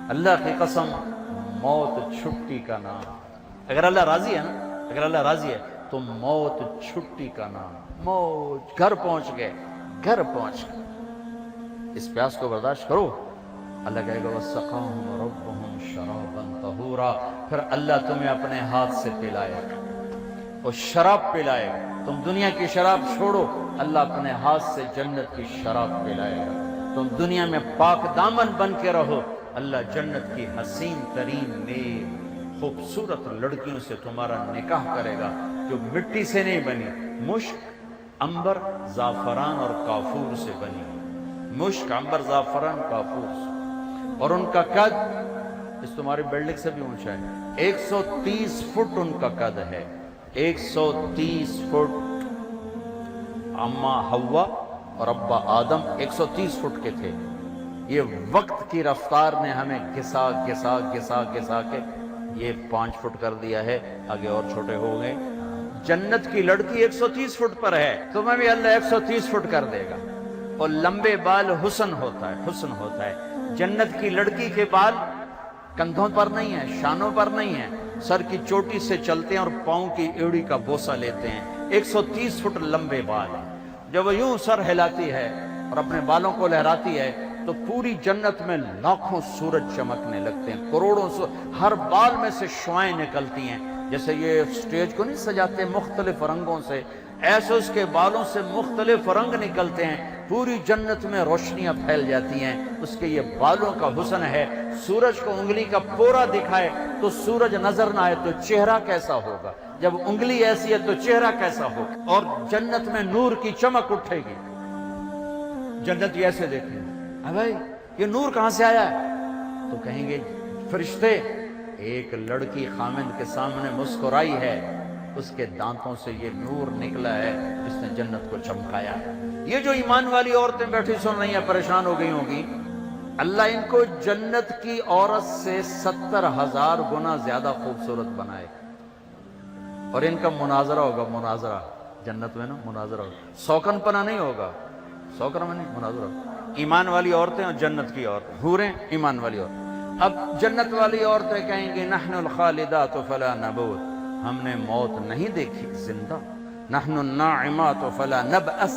اللہ کی قسم موت چھٹی کا نام. اگر اللہ راضی ہے نا، اگر اللہ راضی ہے تو موت چھٹی کا نام. موت، گھر پہنچ گئے، گھر پہنچ گئے. اس پیاس کو برداشت کرو. اللہ کہے گا وَسَقَاهُمْ رَبُّهُمْ شَرَابًا طَهُورًا، پھر اللہ تمہیں اپنے ہاتھ سے پلائے گا، اور شراب پلائے گا. تم دنیا کی شراب چھوڑو، اللہ اپنے ہاتھ سے جنت کی شراب پلائے گا. تم دنیا میں پاک دامن بن کے رہو، اللہ جنت کی حسین ترین نیک خوبصورت لڑکیوں سے تمہارا نکاح کرے گا، جو مٹی سے نہیں بنی، مشک، عنبر، زعفران اور کافور سے بنی. مشک، عنبر، زعفران، کافور سے. اور ان کا قد اس تمہاری بلڈنگ سے بھی اونچا ہے. 130 فٹ ان کا قد ہے. 130 فٹ. اماں حوا اور ابا آدم 130 فٹ کے تھے. یہ وقت کی رفتار نے ہمیں گھسا گھسا گھسا گھسا کے یہ 5 فٹ کر دیا ہے. آگے اور چھوٹے ہو گئے. جنت کی لڑکی 130 فٹ پر ہے، تمہیں بھی اللہ 130 فٹ کر دے گا. اور لمبے بال حسن ہوتا ہے، حسن ہوتا ہے. جنت کی لڑکی کے بال کندھوں پر نہیں ہیں، شانوں پر نہیں ہیں، سر کی چوٹی سے چلتے ہیں اور پاؤں کی ایڑی کا بوسہ لیتے ہیں. 130 فٹ لمبے بال. جب وہ یوں سر ہلاتی ہے اور اپنے بالوں کو لہراتی ہے تو پوری جنت میں لاکھوں سورج چمکنے لگتے ہیں، کروڑوں ہر بال میں سے شعائیں نکلتی ہیں. جیسے یہ سٹیج کو نہیں سجاتے مختلف رنگوں سے، ایسے اس کے بالوں سے مختلف رنگ نکلتے ہیں. پوری جنت میں روشنیاں پھیل جاتی ہیں. اس کے یہ بالوں کا حسن ہے. سورج کو انگلی کا پورا دکھائے تو سورج نظر نہ آئے تو چہرہ کیسا ہوگا؟ جب انگلی ایسی ہے تو چہرہ کیسا ہوگا؟ اور جنت میں نور کی چمک اٹھے گی. جنتی ایسے دیکھیں گے، بھائی یہ نور کہاں سے آیا ہے؟ تو کہیں گے فرشتے، ایک لڑکی خامند کے سامنے مسکرائی ہے، اس کے دانتوں سے یہ نور نکلا ہے جس نے جنت کو چمکایا. یہ جو ایمان والی عورتیں بیٹھی سن رہی ہیں پریشان ہو گئی ہوں گی، اللہ ان کو جنت کی عورت سے 70,000 گنا زیادہ خوبصورت بنائے. اور ان کا مناظرہ ہوگا، مناظرہ جنت میں نا، مناظرہ ہوگا. سوکن پنا نہیں ہوگا، سوکن میں نہیں، مناظرہ ہوگا. ایمان والی عورتیں اور جنت کی عورتیں، حوریں، ایمان والی عورتیں. اب جنت والی عورتیں کہیں گی نحن الخالدات فلا نموت، ہم نے موت نہیں دیکھی، زندہ. نحن الناعمات فلا نبأس،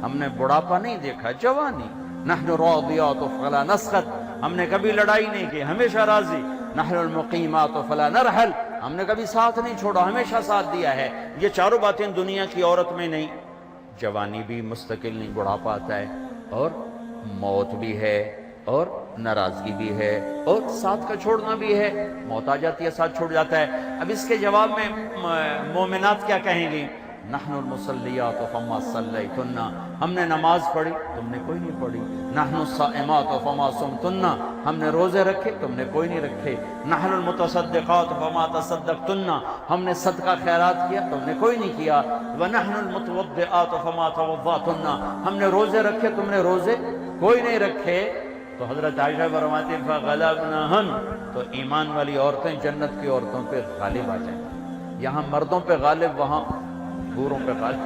ہم نے بڑھاپا نہیں دیکھا، جوانی. نحن الراضیات فلا نسخط، ہم نے کبھی لڑائی نہیں کی، ہمیشہ راضی. نحن المقیمات فلا نرحل، ہم نے کبھی ساتھ نہیں چھوڑا، ہمیشہ ساتھ دیا ہے. یہ چاروں باتیں دنیا کی عورت میں نہیں. جوانی بھی مستقل نہیں، بڑھاپا آتا ہے، اور موت بھی ہے، اور ناراضگی بھی ہے، اور ساتھ کا چھوڑنا بھی ہے. موت آ جاتی ہے، ساتھ چھوڑ جاتا ہے. اب اس کے جواب میں مومنات کیا کہیں گی؟ نحن المصلیات فما صلیتن، ہم نے نماز پڑھی، تم نے کوئی نہیں پڑھی. نحن الصائمات فما صمتن، ہم نے روزے رکھے، تم نے کوئی نہیں رکھے. نحن المتصدقات فما تصدقتن، ہم نے صدقہ خیرات کیا، تم نے کوئی نہیں کیا. ونحن المتوضئات فما توضأتن، ہم نے روزے رکھے، تم نے روزے کوئی نہیں رکھے. تو حضرت عائشہ فرماتی ہیں فغلبنہن، تو ایمان والی عورتیں جنت کی عورتوں پہ غالب آ جائیں. یہاں مردوں پہ غالب، وہاں حوروں پہ غالب.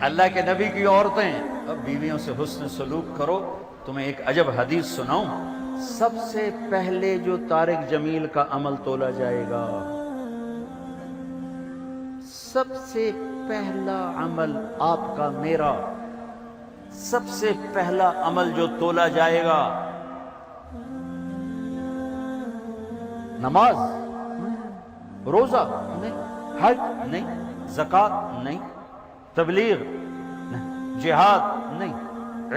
اللہ کے نبی کی عورتیں، اب بیویوں سے حسن سلوک کرو. تمہیں ایک عجب حدیث سناؤں. سب سے پہلے جو طارق جمیل کا عمل تولا جائے گا، سب سے پہلا عمل آپ کا، میرا، سب سے پہلا عمل جو تولا جائے گا، نماز روزہ نہیں، حج نہیں، زکوٰۃ نہیں، تبلیغ نہیں، جہاد نہیں،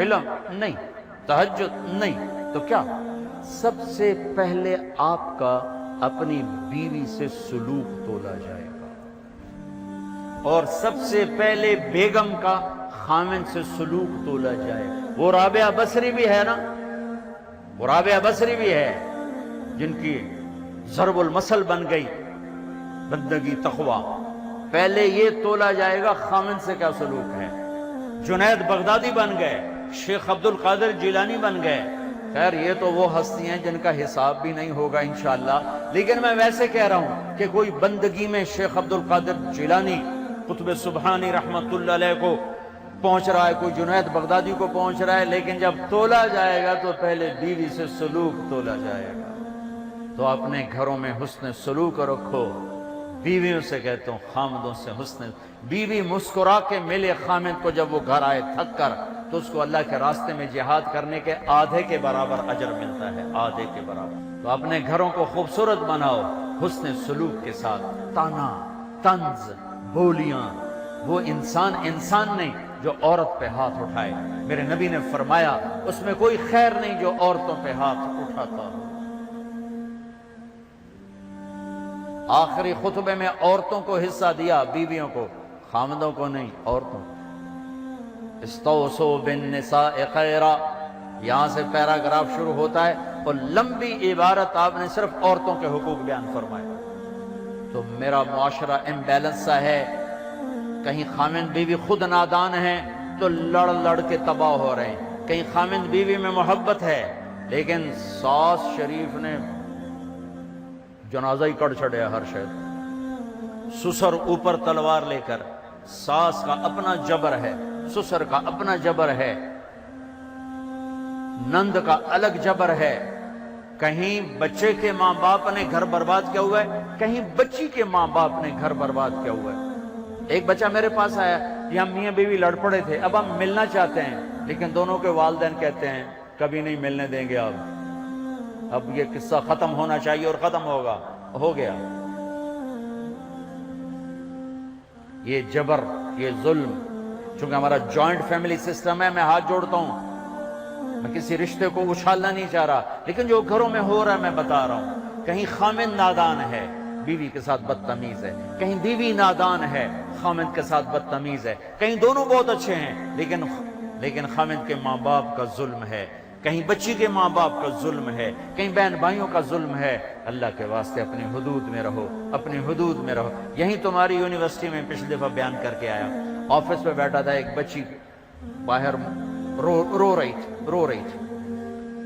علم نہیں، تہجد نہیں. تو کیا؟ سب سے پہلے آپ کا اپنی بیوی سے سلوک تولا جائے گا، اور سب سے پہلے بیگم کا خامن سے سلوک تولا جائے. وہ رابعہ بصری بھی ہے نا، وہ رابعہ بصری بھی ہے جن کی ضرب المثل بن گئی بندگی تقوی. پہلے یہ تولا جائے گا خامن سے کیا سلوک ہے. جنید بغدادی بن گئے، شیخ عبد القادر جیلانی بن گئے. خیر یہ تو وہ ہستی ہیں جن کا حساب بھی نہیں ہوگا انشاءاللہ. لیکن میں ویسے کہہ رہا ہوں کہ کوئی بندگی میں شیخ عبد القادر جیلانی قطب سبحانی رحمت اللہ علیہ کو پہنچ رہا ہے، کوئی جنید بغدادی کو پہنچ رہا ہے، لیکن جب تولا جائے گا تو پہلے بیوی سے سلوک تولا جائے گا۔ تو اپنے گھروں میں حسن سلوک رکھو۔ بیویوں سے کہتا ہوں خامدوں سے حسن، بیوی مسکرا کے ملے خامد کو جب وہ گھر آئے تھک کر، تو اس کو اللہ کے راستے میں جہاد کرنے کے آدھے کے برابر اجر ملتا ہے، آدھے کے برابر۔ تو اپنے گھروں کو خوبصورت بناؤ حسن سلوک کے ساتھ۔ تانا، طنز، بولیاں، وہ انسان نہیں جو عورت پہ ہاتھ اٹھائے۔ میرے نبی نے فرمایا اس میں کوئی خیر نہیں جو عورتوں پہ ہاتھ اٹھاتا ہو۔ آخری خطبے میں عورتوں کو حصہ دیا، بیویوں کو، خامدوں کو نہیں، عورتوں کو۔ استوصوا بالنساء خیرا، یہاں سے پیراگراف شروع ہوتا ہے اور لمبی عبارت آپ نے صرف عورتوں کے حقوق بیان فرمائے۔ تو میرا معاشرہ امبیلنس سا ہے، کہیں خامند بیوی خود نادان ہیں تو لڑ لڑ کے تباہ ہو رہے ہیں، کہیں خامند بیوی میں محبت ہے لیکن ساس شریف نے جنازہ ہی کر چھڑیا ہر شہر، سسر اوپر تلوار لے کر۔ ساس کا اپنا جبر ہے، سسر کا اپنا جبر ہے، نند کا الگ جبر ہے۔ کہیں بچے کے ماں باپ نے گھر برباد کیا ہوا ہے، کہیں بچی کے ماں باپ نے گھر برباد کیا ہوا ہے۔ ایک بچہ میرے پاس آیا کہ ہم میاں بیوی لڑ پڑے تھے، اب ہم ملنا چاہتے ہیں، لیکن دونوں کے والدین کہتے ہیں کبھی نہیں ملنے دیں گے، اب یہ قصہ ختم ہونا چاہیے اور ختم ہوگا، ہو گیا۔ یہ جبر، یہ ظلم، چونکہ ہمارا جوائنٹ فیملی سسٹم ہے، میں ہاتھ جوڑتا ہوں، میں کسی رشتے کو اچھالنا نہیں چاہ رہا، لیکن جو گھروں میں ہو رہا ہے میں بتا رہا ہوں۔ کہیں خامند نادان ہے، بیوی کے ساتھ بدتمیز ہے، کہیں بیوی نادان ہے، خامند کے ساتھ بدتمیز ہے، کہیں دونوں بہت اچھے ہیں لیکن خامند کے ماں باپ کا ظلم ہے، کہیں بچی کے ماں باپ کا ظلم ہے، کہیں بہن بھائیوں کا ظلم ہے۔ اللہ کے واسطے اپنی حدود میں رہو، اپنی حدود میں رہو۔ یہیں تمہاری یونیورسٹی میں پچھلی دفعہ بیان کر کے آیا، آفس پہ بیٹھا تھا، ایک بچی باہر رو رہی تھی،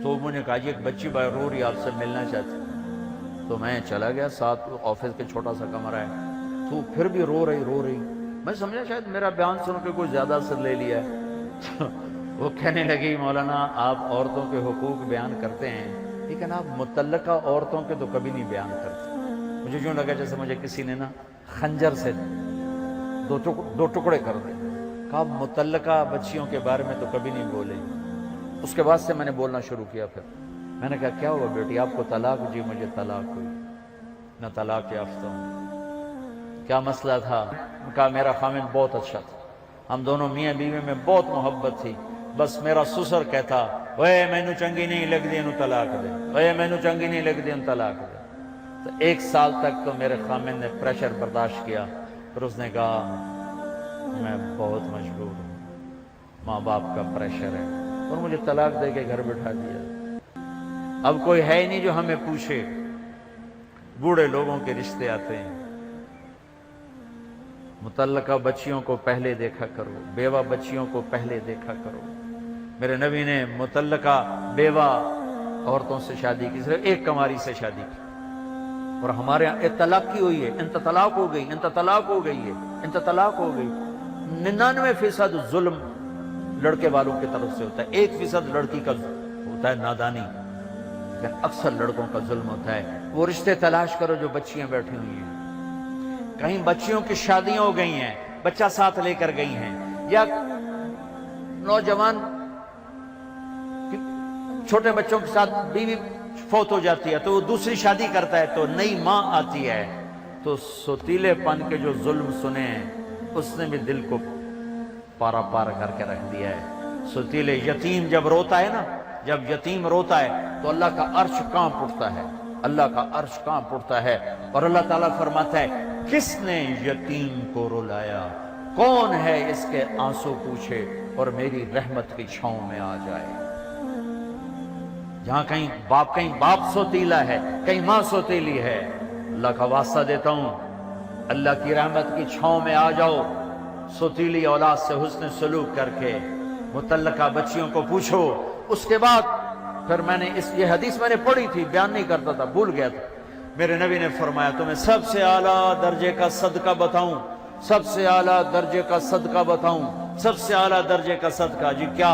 تو میں نے کہا جی ایک بچی باہر رو رہی، آپ سے ملنا چاہتی۔ تو میں چلا گیا، ساتھ آفس کے چھوٹا سا کمرہ ہے، تو پھر بھی رو رہی۔ میں سمجھا شاید میرا بیان سن کے کوئی زیادہ اثر لے لیا ہے۔ وہ کہنے لگی مولانا آپ عورتوں کے حقوق بیان کرتے ہیں لیکن آپ متعلقہ عورتوں کے تو کبھی نہیں بیان کرتے۔ مجھے یوں لگا جیسے مجھے کسی نے نا خنجر سے دو ٹکڑے کر دے۔ کہا متعلقہ بچیوں کے بارے میں تو کبھی نہیں بولے۔ اس کے بعد سے میں نے بولنا شروع کیا۔ پھر میں نے کہا کیا ہوا بیٹی آپ کو طلاق؟ جی مجھے طلاق ہوئی، میں طلاق یافتہ ہوں۔ کیا مسئلہ تھا؟ کہا میرا خامند بہت اچھا تھا، ہم دونوں میاں بیوی میں بہت محبت تھی، بس میرا سسر کہتا اوے مینو چنگی نہیں لگدی انہوں طلاق دے، اوے مینو چنگی نہیں لگدی انہوں طلاق دے۔ تو 1 سال تک تو میرے خامند نے پریشر برداشت کیا، پھر اس نے کہا میں بہت مجبور ہوں، ماں باپ کا پریشر ہے، اور مجھے طلاق دے کے گھر بٹھا دیا۔ اب کوئی ہے ہی نہیں جو ہمیں پوچھے۔ بوڑھے لوگوں کے رشتے آتے ہیں۔ متعلقہ بچیوں کو پہلے دیکھا کرو، بیوہ بچیوں کو پہلے دیکھا کرو۔ میرے نبی نے متعلقہ بیوہ عورتوں سے شادی کی، صرف ایک کنواری سے شادی کی، اور ہمارے یہاں طلاق کی ہوئی ہے، انت طلاق ہو گئی، انت طلاق ہو گئی ہے، انت طلاق ہو گئی۔ 99% ظلم لڑکے والوں کی طرف سے ہوتا ہے، 1% لڑکی کا ہوتا ہے نادانی، لیکن اکثر لڑکوں کا ظلم ہوتا ہے۔ وہ رشتے تلاش کرو جو بچیاں بیٹھی ہوئی ہیں، کہیں بچیوں کی شادیاں ہو گئی ہیں، بچہ ساتھ لے کر گئی ہیں، یا نوجوان چھوٹے بچوں کے ساتھ بیوی فوت ہو جاتی ہے تو وہ دوسری شادی کرتا ہے تو نئی ماں آتی ہے، تو سوتیلے پن کے جو ظلم سنے ہیں اس نے بھی دل کو پارا پار کر کے رکھ دیا ہے۔ سوتیلے یتیم جب روتا ہے نا، جب یتیم روتا ہے تو اللہ کا عرش کانپ اٹھتا ہے، اللہ کا عرش کانپ اٹھتا ہے، اور اللہ تعالیٰ فرماتا ہے کس نے یتیم کو رلایا، کون ہے اس کے آنسو پوچھے اور میری رحمت کی چھاؤں میں آ جائے۔ جہاں کہیں باپ سوتیلا ہے، کہیں ماں سوتیلی ہے، اللہ کا واسطہ دیتا ہوں اللہ کی رحمت کی چھاؤں میں آ جاؤ، سوتیلی اولاد سے حسن سلوک کر کے متعلقہ بچیوں کو پوچھو۔ اس کے بعد پھر میں نے یہ حدیث میں نے پڑھی تھی، بیان نہیں کرتا تھا، بھول گیا تھا۔ میرے نبی نے فرمایا تمہیں سب سے اعلیٰ درجے کا صدقہ بتاؤں، سب سے اعلیٰ درجے کا صدقہ بتاؤں، سب سے اعلیٰ درجے کا صدقہ جی کیا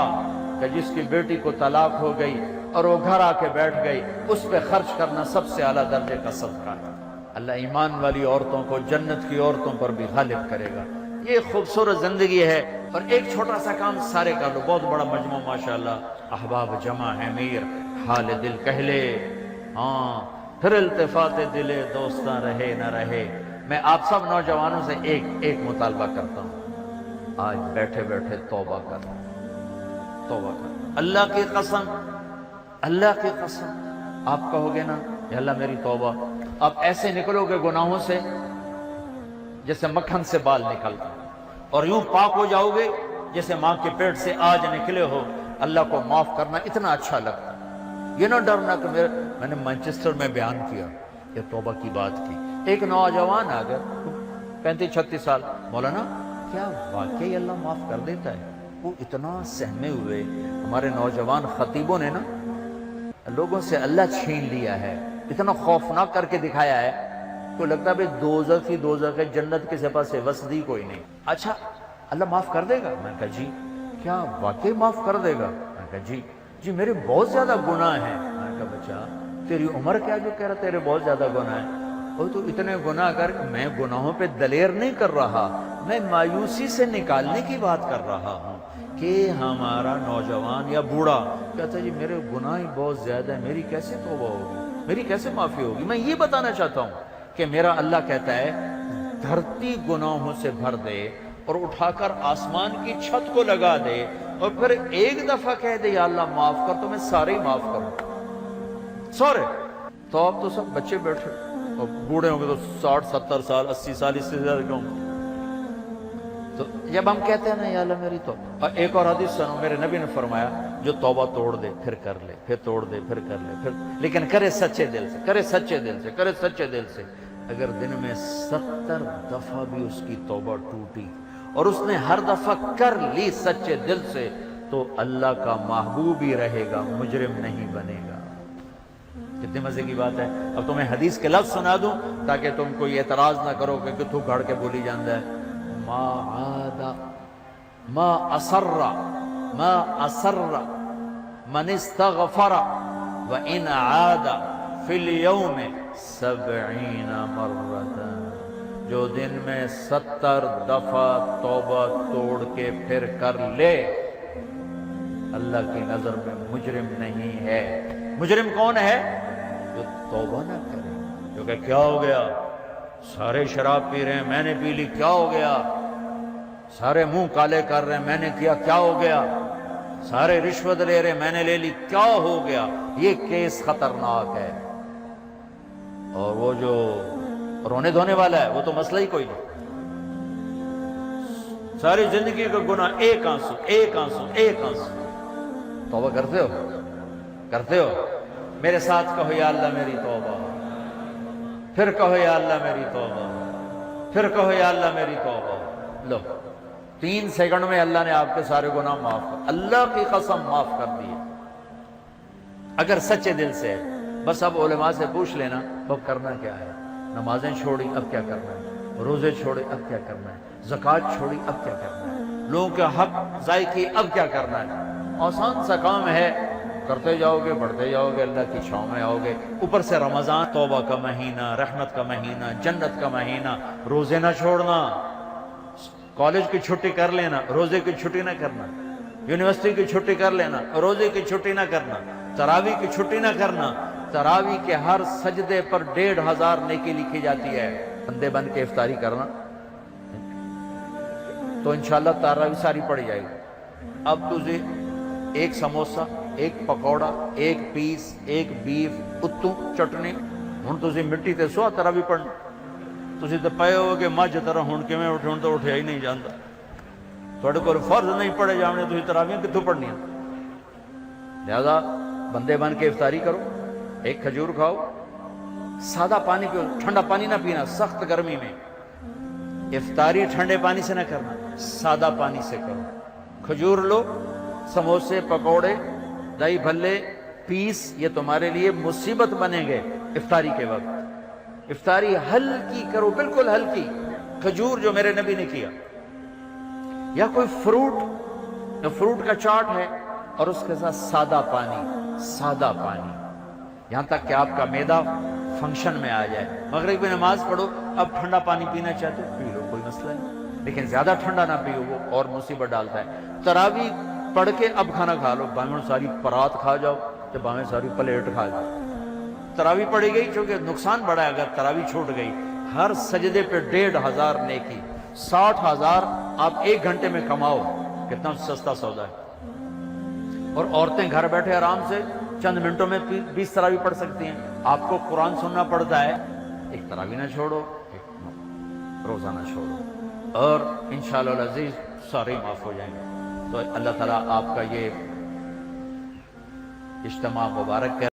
کہ جس کی بیٹی کو طلاق ہو گئی اور وہ گھر آ کے بیٹھ گئی، اس پہ خرچ کرنا سب سے اعلیٰ درجے کا صدقہ ہے۔ اللہ ایمان والی عورتوں کو جنت کی عورتوں پر بھی غالب کرے گا۔ یہ خوبصورت زندگی ہے، اور ایک چھوٹا سا کام سارے کر لو، بہت بڑا مجموعہ ماشاءاللہ، احباب جمع ہے، میر حال دل کہلے، ہاں پھر التفات دلے دوستاں رہے نہ رہے۔ میں آپ سب نوجوانوں سے ایک مطالبہ کرتا ہوں، آج بیٹھے بیٹھے توبہ کر، توبہ کر۔ اللہ کی قسم، اللہ کی قسم، آپ کہو گے نا یا اللہ میری توبہ، آپ ایسے نکلو گے گناہوں سے جیسے مکھن سے بال نکلتا، اور یوں پاک ہو جاؤ گے جیسے ماں کے پیٹ سے آج نکلے ہو۔ اللہ کو معاف کرنا اتنا اچھا لگتا ہے۔ یہ نہ ڈرنا کہ میں نے مانچسٹر میں بیان کیا، یہ توبہ کی بات کی، ایک نوجوان آ گیا 35-36 سال، مولانا کیا واقعی اللہ معاف کر دیتا ہے؟ وہ اتنا سہمے ہوئے، ہمارے نوجوان خطیبوں نے نا لوگوں سے اللہ چھین لیا ہے، اتنا خوفناک کر کے دکھایا ہے، تو لگتا ہے دوزخ ہے، جنت کے سپاس سے وسدی کوئی نہیں۔ اچھا اللہ معاف کر دے گا؟ میں کہا جی۔ کیا واقعی معاف کر دے گا؟ میں کہا جی میرے بہت زیادہ گناہ ہیں۔ میں کہا بچہ تیری عمر کیا جو کہہ رہا تیرے بہت زیادہ گناہ ہیں؟ وہ تو اتنے گناہ کر، میں گناہوں پہ دلیر نہیں کر رہا، میں مایوسی سے نکالنے کی بات کر رہا ہوں کہ ہمارا نوجوان یا بوڑھا کہتا ہے جی میرے گناہ ہی بہت زیادہ ہیں، میری کیسے توبہ ہوگی، میری کیسے معافی ہوگی؟ میں یہ بتانا چاہتا ہوں کہ میرا اللہ کہتا ہے دھرتی گناہوں سے بھر دے اور اٹھا کر آسمان کی چھت کو لگا دے، اور پھر ایک دفعہ کہہ دے یا اللہ معاف کر، تو میں سارے ہی معاف کروں، سارے۔ تو اب تو سب بچے بیٹھے، اور بوڑھے ہوں گے تو 60-70 سال 80 سال، اس سے زیادہ کیوں؟ تو جب ہم کہتے ہیں نا یا اللہ میری توبہ، اور ایک اور حدیث سنو، میرے نبی نے فرمایا جو توبہ توڑ دے پھر کر لے، پھر توڑ دے پھر کر لے، پھر لیکن کرے سچے دل سے، کرے سچے دل سے، کرے سچے دل سے۔ اگر دن میں 70 دفعہ بھی اس کی توبہ ٹوٹی اور اس نے ہر دفعہ کر لی سچے دل سے، تو اللہ کا محبوب ہی رہے گا، مجرم نہیں بنے گا۔ کتنے مزے کی بات ہے۔ اب تمہیں حدیث کے لفظ سنا دوں تاکہ تم کوئی اعتراض نہ کرو کہ کتھو گھڑ کے بولی جاندہ ہے۔ ما اصر من استغفر وان عاد فی اليوم 70 مرتا، جو دن میں 70 دفعہ توبہ توڑ کے پھر کر لے، اللہ کی نظر میں مجرم نہیں ہے۔ مجرم کون ہے؟ جو توبہ نہ کرے، جو کہ کیا ہو گیا، سارے شراب پی رہے ہیں میں نے پی لی، کیا ہو گیا، سارے منہ کالے کر رہے ہیں میں نے کیا، کیا ہو گیا، سارے رشوت لے رہے ہیں میں نے لے لی، کیا ہو گیا۔ یہ کیس خطرناک ہے، اور وہ جو رونے دھونے والا ہے وہ تو مسئلہ ہی کوئی نہیں، ساری زندگی کا گناہ ایک آنسو ایک آنسو ایک آنسو۔ توبہ کرتے ہو؟ کرتے ہو؟ میرے ساتھ کہو یا اللہ میری توبہ، پھر کہو یا اللہ میری توبہ، پھر کہو یا اللہ میری توبہ۔ لو 3 سیکنڈ میں اللہ نے آپ کے سارے گناہ معاف کر، اللہ کی قسم معاف کر دیے، اگر سچے دل سے۔ بس اب علماء سے پوچھ لینا اب کرنا کیا ہے، نمازیں چھوڑی اب کیا کرنا ہے، روزے چھوڑے اب کیا کرنا ہے، زکوٰۃ چھوڑی اب کیا کرنا ہے، لوگوں کے حق ضائع کی اب کیا کرنا ہے۔ آسان سا کام ہے، کرتے جاؤ گے بڑھتے جاؤ گے، اللہ کی چھاؤں میں آؤ گے۔ اوپر سے رمضان توبہ کا مہینہ، رحمت کا مہینہ، جنت کا مہینہ، روزے نہ چھوڑنا، کالج کی چھٹی کر لینا، روزے کی چھٹی نہ کرنا، یونیورسٹی کی چھٹی کر لینا، روزے کی چھٹی نہ کرنا، تراویح کی چھٹی نہ کرنا۔ تراویح کے ہر سجدے پر 1500 نیکی لکھی جاتی ہے۔ بندے بن کے افطاری کرنا تو انشاءاللہ تراویح ساری پڑ جائے گی۔ اب تجھے ایک سموسہ، ایک پکوڑا، ایک پیس، ایک بیف، اتوں چٹنی، ہن تجھے مٹی تے سوا تراویح پڑھنا، تسی تے پئے ہو کہ مجھ طرح ہن کیویں اٹھے، ہن تو اٹھیا ہی نہیں جاندا، تھوڑے کول فرض نہیں پڑھے جانے، تسی تراویح کتھوں پڑھنی ہیں؟ لہذا بندے بن کے افطاری کرو، ایک کھجور کھاؤ، سادہ پانی پیو، ٹھنڈا پانی نہ پینا سخت گرمی میں، افطاری ٹھنڈے پانی سے نہ کرنا، سادہ پانی سے کرو، کھجور لو، سموسے پکوڑے دہی بھلے پیس، یہ تمہارے لیے مصیبت بنیں گے افطاری کے وقت۔ افطاری ہلکی کرو، بالکل ہلکی، کھجور جو میرے نبی نے کیا، یا کوئی فروٹ کا چاٹ ہے اور اس کے ساتھ سادہ پانی، یہاں تک کہ آپ کا معدہ فنکشن میں آ جائے. مغرب کی نماز پڑھو، اب ٹھنڈا پانی پینا چاہتے ہو پی لو، کوئی مسئلہ نہیں، لیکن زیادہ ٹھنڈا نہ پیو، وہ اور مصیبت ڈالتا ہے. تراویح پڑھ کے اب کھانا کھا لو، باہیں ساری پرات کھا جاؤ تو باہیں ساری پلیٹ کھا جاؤ. تراویح پڑھی گئی، چونکہ نقصان بڑا ہے اگر تراویح چھوٹ گئی. ہر سجدے پہ 1500 نیکی، 60,000 آپ 1 گھنٹے میں کماؤ. کتنا سستا سودا ہے. اور عورتیں گھر بیٹھے آرام سے چند منٹوں میں 20 تراویح پڑھ سکتی ہیں. آپ کو قرآن سننا پڑتا ہے، ایک تراویح نہ چھوڑو، ایک روزہ نہ چھوڑو، اور انشاءاللہ العزیز سارے معاف ہو جائیں گے. تو اللہ تعالیٰ آپ کا یہ اجتماع مبارک کرے.